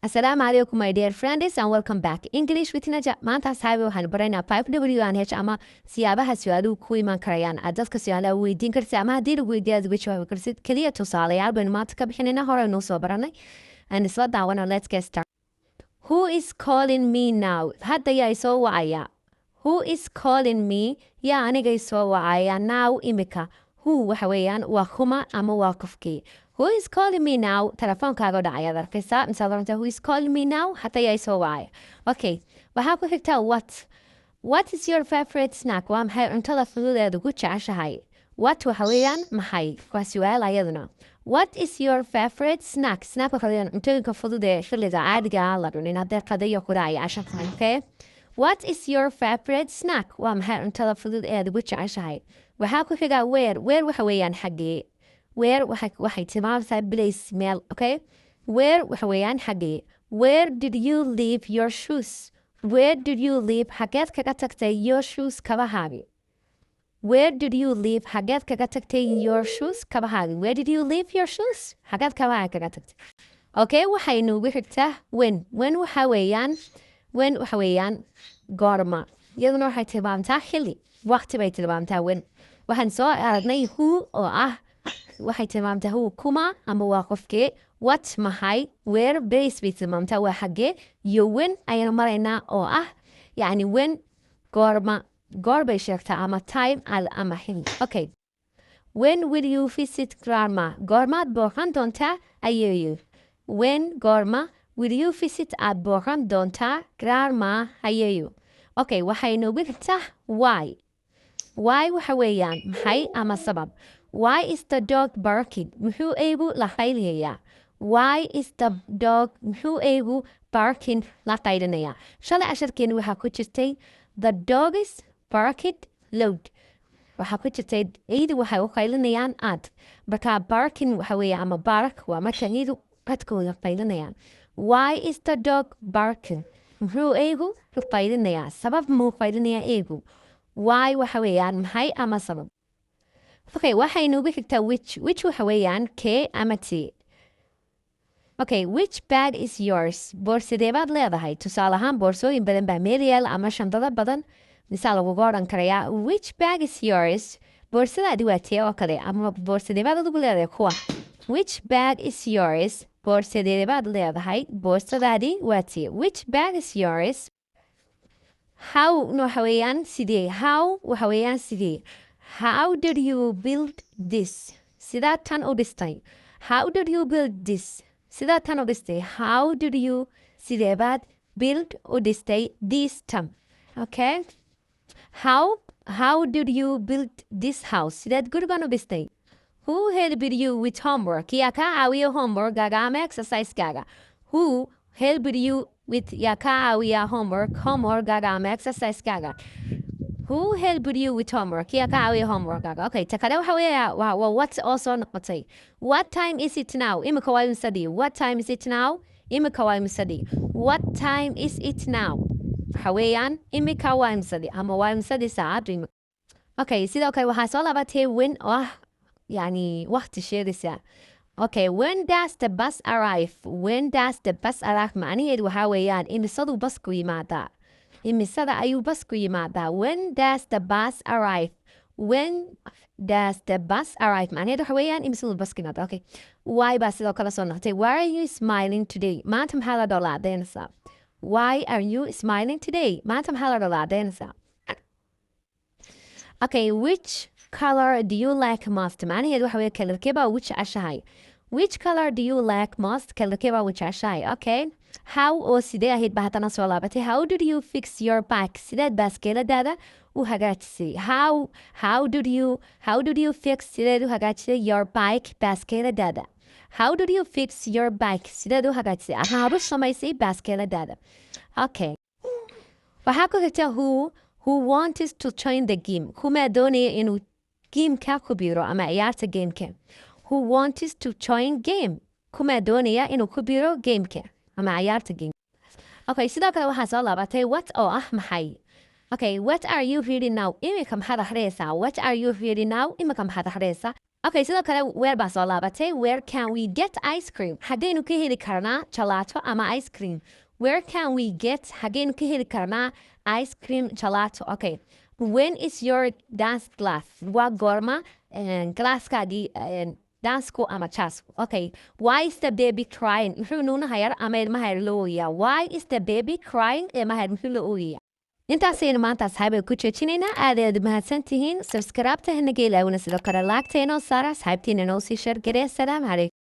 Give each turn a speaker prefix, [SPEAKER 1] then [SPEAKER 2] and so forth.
[SPEAKER 1] Assalamu alaikum my dear friends and welcome back. English with Naja. Maanta asxaabi waxaan baraynaa 5W&H ama siyaabaha su'aaluhu ku iman karayaan. Aad dadka su'aalaha weydiin kartid ama haddii lagu weydiiyo aad uga jawaabi kartid. Kaliya tusaalayaal baynu maanta ka bixinayna hore noo soo baranay. And isla daawana, let's get started. Who is calling me now? Hadda yaa isoo wacaya. Who is calling me? Yaa aniga isoo wacaya now imika. Who waxa weeyaan waa kuma ama waa qofkii. Who is calling me now? Telefoonkaaga dhacaya arkaysaa. Misaal oranta who is calling me now? Hadda yaa isoo wacaya. Okay. Waxaa ku xigtaa what? What is your favorite snack? Waa maxay cuntada fududeed ugu jeceshahay? What waxa weeyaan maxay? Waa su'aal ayaduna. What is your favorite snack? Snack waxa weeyaan cuntooyinka fudud ee xilliga caadiga ah la cunin haddii qadayo ku dhacaya casho tahay. Okay. What is your favorite snack? Waa maxay cuntada fudud ee aad ugu jeceshahay? Waxaa ku xigaa where? Where waxa weeyaan xaggee? Where waxay tilmaamaysaa place meel, okay? Where waxa weeyaan xaggee? Where did you leave your shoes? Where did you leave? Xageed kaga tagtay your shoes kabahaagi? Where did you leave? Xageed kaga tagtay your shoes kabahaagi? Where did you leave your shoes? Xageed kabahaagi kaga tagtay? Okay, waxay noogu xigtaa when. When waxa weeyaan goorma. Iyaduna waxay tilmaamtaa xilli. Waqti bay tilmaamtaa when. Waxaan soo aragnay who oo ah waxay tilmaamtaa who kuma ama waa qofkee. What maxay? Where base bay tilmaamtaa waa xaggee. Iyo when ayaan maraynaa oo ah yacni when goorma. Goor bay sheegtaa ama time ama xilli. Okay. When will you visit grandma? Goormaad booqan doontaa ayeeyo. When goorma will you visit aad booqan doontaa grandma ayeeyo. Okay, waxay noogu xigtaa why. Why waxa weeyaan maxay ama sabab. Why is the dog barking? Muxuu eegu la qayliyayaa? Why is the dog muxuu eegu barking la qaylinayaa? Shalay casharkeeni waxaa ku jirtay the dog is barking loud. Waxaa ku jirtay eydu waxay u qaylinayaan aad. Marka barking waxa weeya ama bark waa marka eydu codkooda qaylinayaan. Why is the dog barking? Muxuu eegu u qaylinayaa? Sabab muu qaylinayaa eegu? Why waxa weeyaan maxay ama sabab. Okay, waxay noogu xigtaa which. Which waxa weeyaan kee ama tii. Okay, which bag is yours? Boorsadee baad leedahay? Tusaale ahaan boorsooyin badan baa meel yaal ama shandada badan. Misaal lagugu odhan karayaa which bag is yours? Boorsadaadi waa tee oo kale ama boorsadee baad adigu leedahay kuwa. Which bag is yours? Boorsadee baad leedahay? Boorsadaadi waa tee. Which bag is yours? How waxa weeyaan sidee. How waxa weeyaan sidee. How did you build this? Sidaad tan u dhistay. How did you build this? Sidaad tan u dhistay. How did you sideebaad build u dhistay this tan? Okay. How did you build this house? Sidaad gurigan u dhistay. Who helped you with homework? Yaa kaa caawiya homeworkgaaga ama exercisegaaga. Who helped you with yaa kaa caawiya homeworkgaaga ama exercisegaaga. Who helped you with homework? Yaa kaa caawiya homeworkgaaga. Okay, ta kale waxa weeyaa waa what oo soo noqotay. What time is it now? Imika waa imsadii. What time is it now? Imika waa imsadii. What time is it now? Waxa weeyaan imika waa imsadii ama waa imsadii saacadu imika. Okay, sidoo kale waxaa soo laabatay when oo ah yani waqti sheegaysa. Okay, when does the bus arrive? When does the bus arrive? Macnaheedu waxaa weeyaan imisadu basku yimaadaa. Imisada ayuu basku yimaadaa. When does the bus arrive? When does the bus arrive? Macnaheedu waxa weeyaan imisadu basku yimaadaa. Okay. Why baa sidoo kale soo noqotay. Why are you smiling today? Maanta maxaa la dholaadaynaysaa? Why are you smiling today? Maanta maxaa la dholaadaynaysaa? Okay, which color do you like most? Macnaheedu waxa weeye kalarkee baa ugu jeceshahay. Which color do you like most? Kalarkee baa ugu jeceshahay. Okay. How oo sidee ahayd baa haddana soo laabatay. How did you fix your bike? Sideed baaskeeladaada u hagaajisay? How did you fix sideed u hagaajisay your bike baaskeeladaada? How did you fix your bike? Sideed u hagaajisay? Waxaad u samaysay baaskeeladaada. Okay. Waxaa ku xigta who wants to join the game. Kuma doonaya inuu gameka ku biiro ama ciyaarta gameka. Who wants to join game. Kuma doonaya inuu ku biiro gameka ama ciyaarta game. Okay, sidoo kale waxaa soo laabatay what oo ah maxay. Okay, what are you reading now? Imika maxaad akhriyaysaa? What are you reading now? Imika maxaad akhriyaysaa? Okay, sidoo kale where baa soo laabatay. Where can we get ice cream? Haddaynu ka heli karnaa gelato ama ice cream. Where can we get? Haddaynu ka heli karnaa ice cream gelato. Okay. When is your dance class? Waa goorma glasskaadii dancku ama jazzku. Okay. Why is the baby crying? Muxuu nuunaha yar ama ilmaha yar loo ooyayaa? Why is the baby crying? Ilmaha yar muxuu loo ooyayaa? intaasaynu maanta asxaabay ku joojinaynaa aad ayaad mahadsan tihiin subscribe-ta hanaga ilaawina sidoo kale laagta inoo saara asxaabtiina inoo sii sheer garee. Assalaamu calaykum.